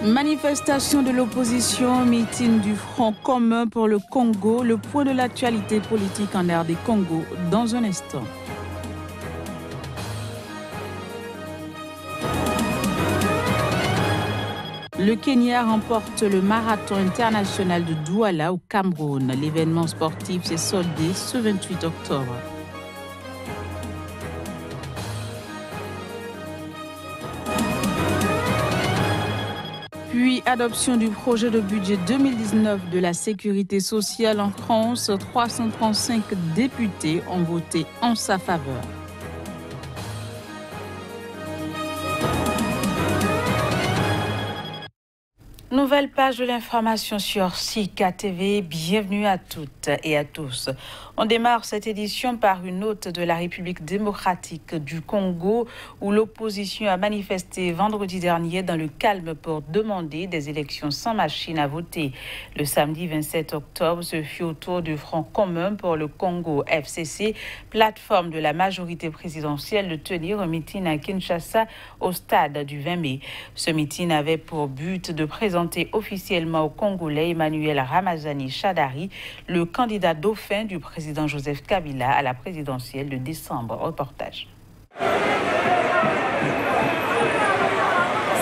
Manifestation de l'opposition, meeting du Front commun pour le Congo, le point de l'actualité politique en RD Congo dans un instant. Le Kenya remporte le marathon international de Douala au Cameroun. L'événement sportif s'est soldé ce 28 octobre. Puis, adoption du projet de budget 2019 de la sécurité sociale en France, 335 députés ont voté en sa faveur. Nouvelle page de l'information sur Sika TV. Bienvenue à toutes et à tous. On démarre cette édition par une note de la République démocratique du Congo où l'opposition a manifesté vendredi dernier dans le calme pour demander des élections sans machine à voter. Le samedi 27 octobre, ce fut au tour du Front commun pour le Congo FCC, plateforme de la majorité présidentielle, de tenir un meeting à Kinshasa au stade du 20 mai. Ce meeting avait pour but de présenter officiellement au Congolais Emmanuel Ramazani Shadari, le candidat dauphin du président Joseph Kabila à la présidentielle de décembre. Reportage.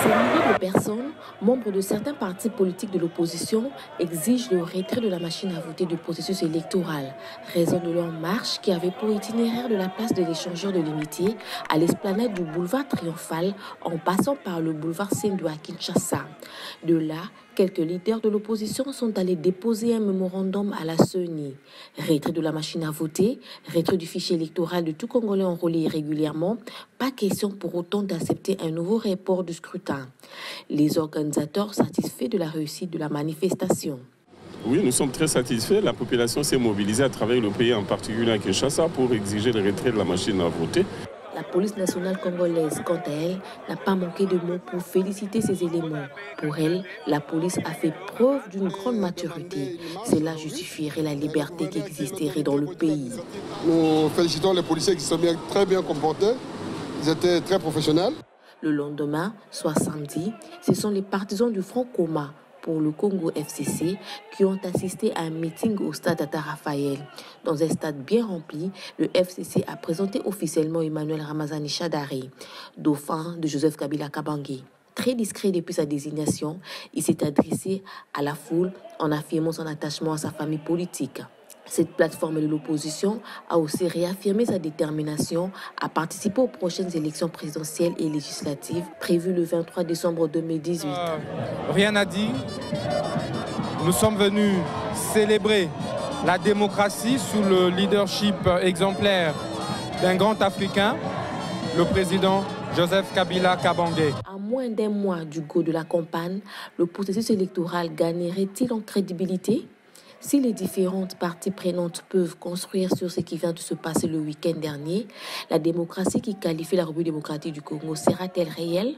Ces milliers de personnes, membres de certains partis politiques de l'opposition, exigent le retrait de la machine à voter du processus électoral, raison de leur marche qui avait pour itinéraire de la place de l'échangeur de l'Amitié à l'esplanade du boulevard Triomphal en passant par le boulevard Sendou à Kinshasa. De là, quelques leaders de l'opposition sont allés déposer un mémorandum à la CENI. Retrait de la machine à voter, retrait du fichier électoral de tout Congolais enrôlé irrégulièrement, pas question pour autant d'accepter un nouveau report du scrutin. Les organisateurs satisfaits de la réussite de la manifestation. Oui, nous sommes très satisfaits. La population s'est mobilisée à travers le pays, en particulier à Kinshasa, pour exiger le retrait de la machine à voter. La police nationale congolaise, quant à elle, n'a pas manqué de mots pour féliciter ces éléments. Pour elle, la police a fait preuve d'une grande maturité. Cela justifierait la liberté qui existerait dans le pays. Nous félicitons les policiers qui sont très bien comportés. Ils étaient très professionnels. Le lendemain, soit samedi, ce sont les partisans du Front commun pour le Congo FCC qui ont assisté à un meeting au stade Tata Raphaël. Dans un stade bien rempli, le FCC a présenté officiellement Emmanuel Ramazani Shadari, dauphin de Joseph Kabila Kabange. Très discret depuis sa désignation, il s'est adressé à la foule en affirmant son attachement à sa famille politique. Cette plateforme de l'opposition a aussi réaffirmé sa détermination à participer aux prochaines élections présidentielles et législatives prévues le 23 décembre 2018. Rien à dire. Nous sommes venus célébrer la démocratie sous le leadership exemplaire d'un grand Africain, le président Joseph Kabila Kabange. À moins d'un mois du go de la campagne, le processus électoral gagnerait-il en crédibilité ? Si les différentes parties prenantes peuvent construire sur ce qui vient de se passer le week-end dernier, la démocratie qui qualifie la République démocratique du Congo sera-t-elle réelle?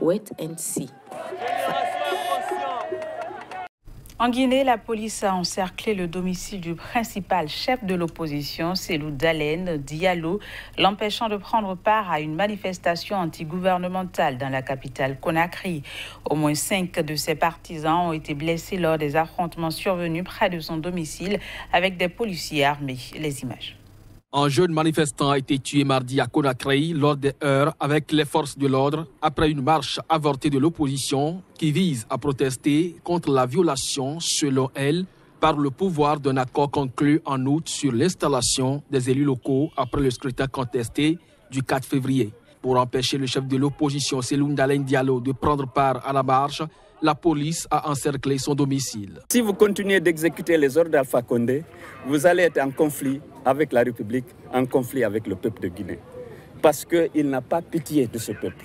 Wait and see. En Guinée, la police a encerclé le domicile du principal chef de l'opposition, Cellou Dalein Diallo, l'empêchant de prendre part à une manifestation antigouvernementale dans la capitale Conakry. Au moins 5 de ses partisans ont été blessés lors des affrontements survenus près de son domicile avec des policiers armés. Les images. Un jeune manifestant a été tué mardi à Conakry lors des heurts avec les forces de l'ordre après une marche avortée de l'opposition qui vise à protester contre la violation, selon elle, par le pouvoir d'un accord conclu en août sur l'installation des élus locaux après le scrutin contesté du 4 février. Pour empêcher le chef de l'opposition, Cellou Dalein Diallo, de prendre part à la marche, la police a encerclé son domicile. Si vous continuez d'exécuter les ordres d'Alpha Condé, vous allez être en conflit avec la République, en conflit avec le peuple de Guinée. Parce qu'il n'a pas pitié de ce peuple.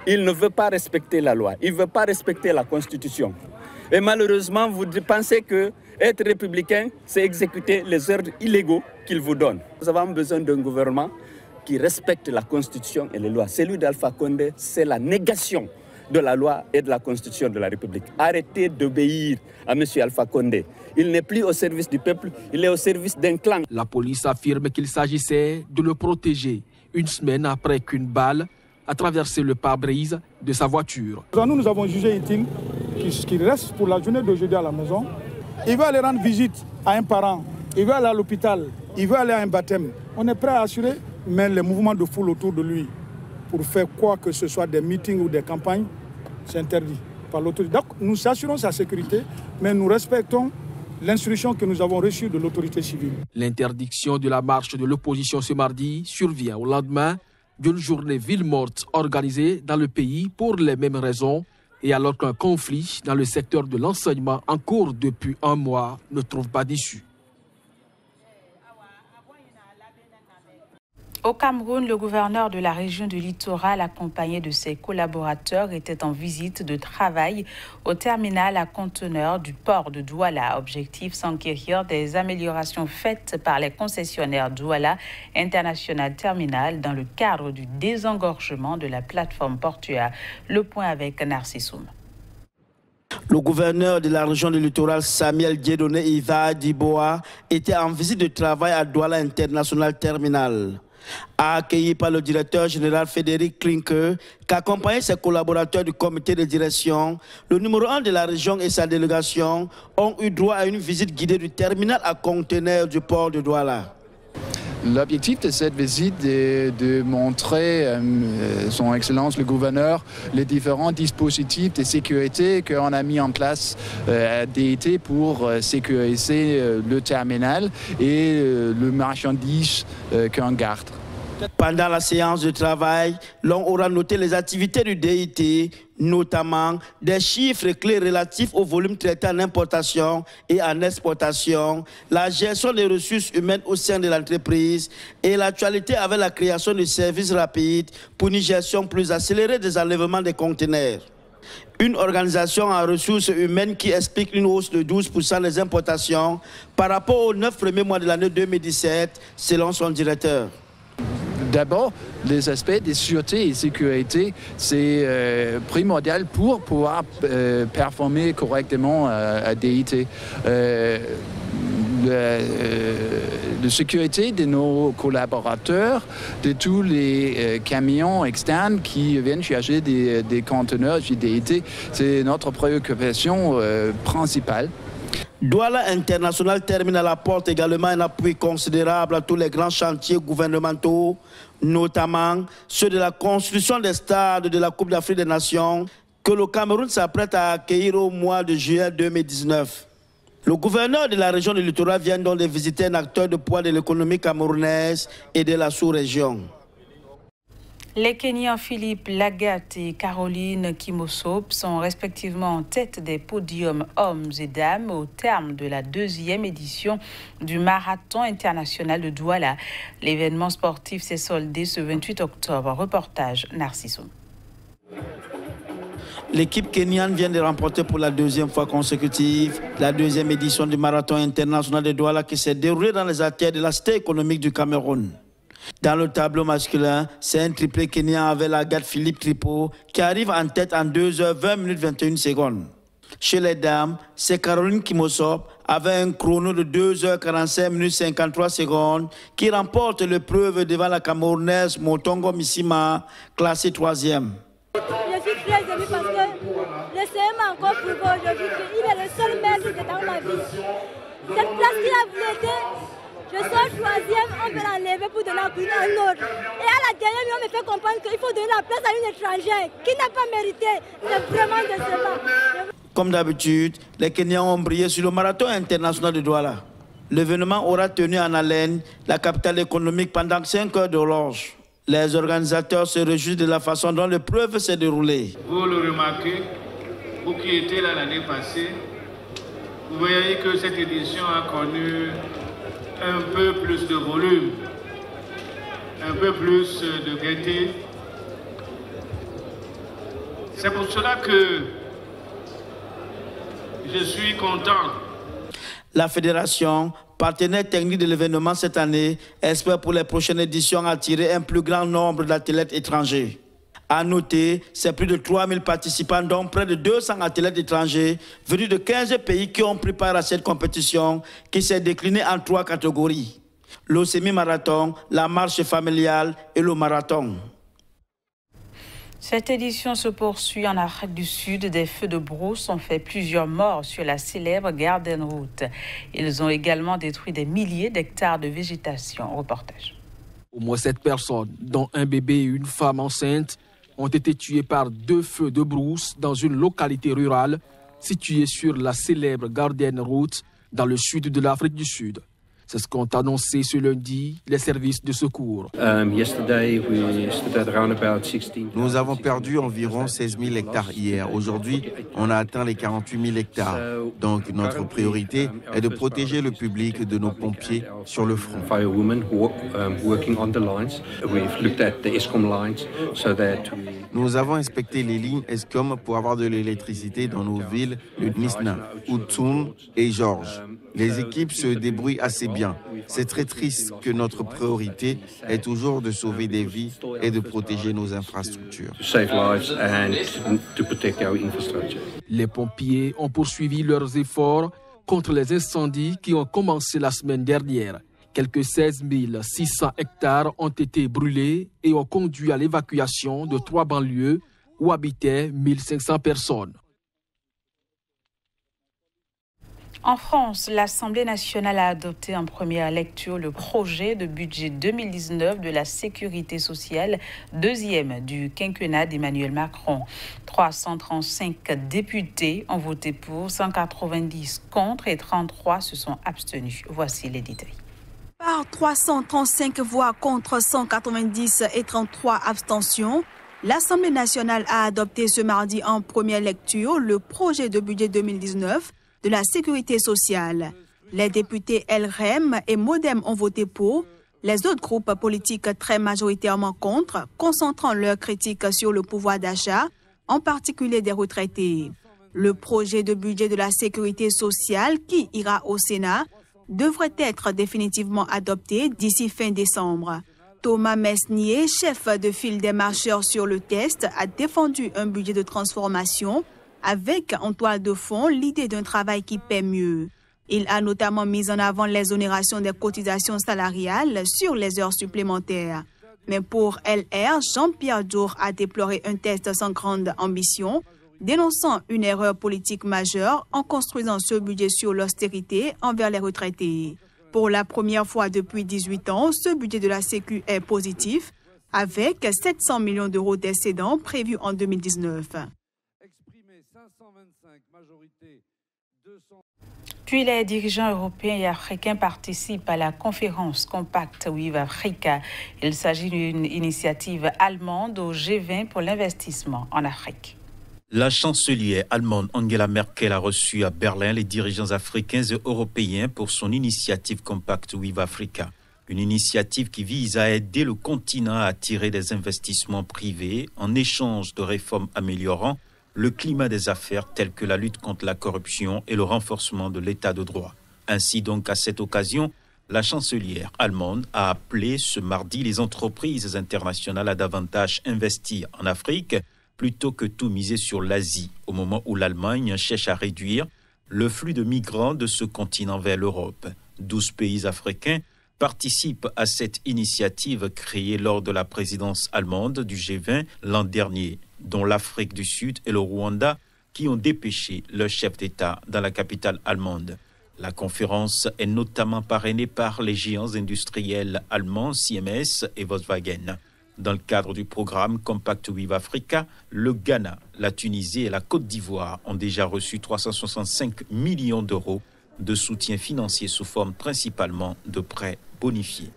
Il ne veut pas respecter la loi, il ne veut pas respecter la Constitution. Et malheureusement, vous pensez que être républicain, c'est exécuter les ordres illégaux qu'il vous donne. Nous avons besoin d'un gouvernement qui respecte la Constitution et les lois. Celui d'Alpha Condé, c'est la négation de la loi et de la Constitution de la République. Arrêtez d'obéir à M. Alpha Condé. Il n'est plus au service du peuple, il est au service d'un clan. La police affirme qu'il s'agissait de le protéger une semaine après qu'une balle a traversé le pare-brise de sa voiture. Nous avons jugé utile qui reste pour la journée d'aujourd'hui à la maison, il veut aller rendre visite à un parent, il veut aller à l'hôpital, il veut aller à un baptême. On est prêt à assurer, mais les mouvements de foule autour de lui, pour faire quoi que ce soit des meetings ou des campagnes, c'est interdit par l'autorité. Donc nous assurons sa sécurité, mais nous respectons l'instruction que nous avons reçue de l'autorité civile. L'interdiction de la marche de l'opposition ce mardi survient au lendemain d'une journée ville morte organisée dans le pays pour les mêmes raisons et alors qu'un conflit dans le secteur de l'enseignement en cours depuis un mois ne trouve pas d'issue. Au Cameroun, le gouverneur de la région du Littoral, accompagné de ses collaborateurs, était en visite de travail au terminal à conteneurs du port de Douala. Objectif, s'enquérir des améliorations faites par les concessionnaires Douala International Terminal dans le cadre du désengorgement de la plateforme portuaire. Le point avec Narcissoum. Le gouverneur de la région du Littoral, Samuel Dieudonné Iva Diboa, était en visite de travail à Douala International Terminal. Accueilli par le directeur général Frédéric Klinke, qui accompagnait ses collaborateurs du comité de direction, le numéro 1 de la région et sa délégation ont eu droit à une visite guidée du terminal à conteneurs du port de Douala. L'objectif de cette visite est de montrer, son Excellence le gouverneur, les différents dispositifs de sécurité qu'on a mis en place à DIT pour sécuriser le terminal et le marchandise qu'on garde. Pendant la séance de travail, l'on aura noté les activités du DIT, notamment des chiffres clés relatifs au volume traité en importation et en exportation, la gestion des ressources humaines au sein de l'entreprise et l'actualité avec la création de services rapides pour une gestion plus accélérée des enlèvements des conteneurs. Une organisation en ressources humaines qui explique une hausse de 12% des importations par rapport aux 9 premiers mois de l'année 2017, selon son directeur. D'abord, les aspects de sûreté et sécurité, c'est primordial pour pouvoir performer correctement à DIT. La sécurité de nos collaborateurs, de tous les camions externes qui viennent chercher des conteneurs chez DIT, c'est notre préoccupation principale. Douala International Terminal apporte également un appui considérable à tous les grands chantiers gouvernementaux, notamment ceux de la construction des stades de la Coupe d'Afrique des Nations que le Cameroun s'apprête à accueillir au mois de juillet 2019. Le gouverneur de la région du Littoral vient donc de visiter un acteur de poids de l'économie camerounaise et de la sous-région. Les Kenyans Philippe Lagat et Caroline Kimosop sont respectivement en tête des podiums hommes et dames au terme de la 2e édition du Marathon international de Douala. L'événement sportif s'est soldé ce 28 octobre. Reportage Narcissoum. L'équipe kenyane vient de remporter pour la 2e fois consécutive la 2e édition du Marathon international de Douala qui s'est déroulé dans les artères de la cité économique du Cameroun. Dans le tableau masculin, c'est un triplé kenyan avec Lagat Philippe Tripo qui arrive en tête en 2h20 minutes 21 secondes. Chez les dames, c'est Caroline Kimosop avec un chrono de 2h45 minutes 53 secondes qui remporte l'épreuve devant la Camerounaise Motongo Missima, classée 3e. Je suis très émue parce que le CM a encore prouvé aujourd'hui qu'il est le seul maître dans ma vie. Cette place qui a voulu être, je sors 3e, on peut l'enlever pour donner à un autre. Et à la dernière, on me fait comprendre qu'il faut donner la place à une étrangère qui n'a pas mérité. C'est vraiment décevant. Comme d'habitude, les Kenyans ont brillé sur le Marathon international de Douala. L'événement aura tenu en haleine la capitale économique pendant 5 heures d'horloge. Les organisateurs se réjouissent de la façon dont l'épreuve s'est déroulée. Vous le remarquez, vous qui étiez là l'année passée, vous voyez que cette édition a connu un peu plus de volume, un peu plus de gaieté. C'est pour cela que je suis content. La fédération, partenaire technique de l'événement cette année, espère pour les prochaines éditions attirer un plus grand nombre d'athlètes étrangers. À noter, c'est plus de 3000 participants, dont près de 200 athlètes étrangers venus de 15 pays qui ont pris part à cette compétition qui s'est déclinée en 3 catégories. Le semi-marathon, la marche familiale et le marathon. Cette édition se poursuit en Afrique du Sud. Des feux de brousse ont fait plusieurs morts sur la célèbre Garden Route. Ils ont également détruit des milliers d'hectares de végétation. Reportage. Au moins 7 personnes, dont un bébé et une femme enceinte, ont été tuées par 2 feux de brousse dans une localité rurale située sur la célèbre Garden Route dans le sud de l'Afrique du Sud. C'est ce qu'ont annoncé ce lundi les services de secours. Nous avons perdu environ 16 000 hectares hier. Aujourd'hui, on a atteint les 48 000 hectares. Donc notre priorité est de protéger le public de nos pompiers sur le front. Nous avons inspecté les lignes Eskom pour avoir de l'électricité dans nos villes de Nisna, Outoun et Georges. Les équipes se débrouillent assez bien. C'est très triste que notre priorité est toujours de sauver des vies et de protéger nos infrastructures. Les pompiers ont poursuivi leurs efforts contre les incendies qui ont commencé la semaine dernière. Quelques 16 600 hectares ont été brûlés et ont conduit à l'évacuation de 3 banlieues où habitaient 1500 personnes. En France, l'Assemblée nationale a adopté en première lecture le projet de budget 2019 de la sécurité sociale, deuxième du quinquennat d'Emmanuel Macron. 335 députés ont voté pour, 190 contre et 33 se sont abstenus. Voici les détails. Par 335 voix contre 190 et 33 abstentions, l'Assemblée nationale a adopté ce mardi en première lecture le projet de budget 2019 de la sécurité sociale. Les députés LREM et MODEM ont voté pour, les autres groupes politiques très majoritairement contre, concentrant leurs critiques sur le pouvoir d'achat, en particulier des retraités. Le projet de budget de la sécurité sociale qui ira au Sénat devrait être définitivement adopté d'ici fin décembre. Thomas Mesnier, chef de file des marcheurs sur le test, a défendu un budget de transformation avec en toile de fond l'idée d'un travail qui paie mieux. Il a notamment mis en avant l'exonération des cotisations salariales sur les heures supplémentaires. Mais pour LR, Jean-Pierre Dour a déploré un test sans grande ambition, dénonçant une erreur politique majeure en construisant ce budget sur l'austérité envers les retraités. Pour la première fois depuis 18 ans, ce budget de la Sécu est positif, avec 700 millions d'euros d'excédents prévus en 2019. Puis les dirigeants européens et africains participent à la conférence Compact with Africa. Il s'agit d'une initiative allemande au G20 pour l'investissement en Afrique. La chancelière allemande Angela Merkel a reçu à Berlin les dirigeants africains et européens pour son initiative Compact with Africa. Une initiative qui vise à aider le continent à attirer des investissements privés en échange de réformes améliorant le climat des affaires telles que la lutte contre la corruption et le renforcement de l'état de droit. Ainsi donc, à cette occasion, la chancelière allemande a appelé ce mardi les entreprises internationales à davantage investir en Afrique plutôt que tout miser sur l'Asie, au moment où l'Allemagne cherche à réduire le flux de migrants de ce continent vers l'Europe. 12 pays africains participent à cette initiative créée lors de la présidence allemande du G20 l'an dernier, dont l'Afrique du Sud et le Rwanda, qui ont dépêché leur chef d'État dans la capitale allemande. La conférence est notamment parrainée par les géants industriels allemands Siemens et Volkswagen. Dans le cadre du programme Compact with Africa, le Ghana, la Tunisie et la Côte d'Ivoire ont déjà reçu 365 millions d'euros de soutien financier sous forme principalement de prêts bonifiés.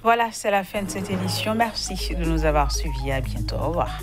Voilà, c'est la fin de cette édition. Merci de nous avoir suivis. À bientôt. Au revoir.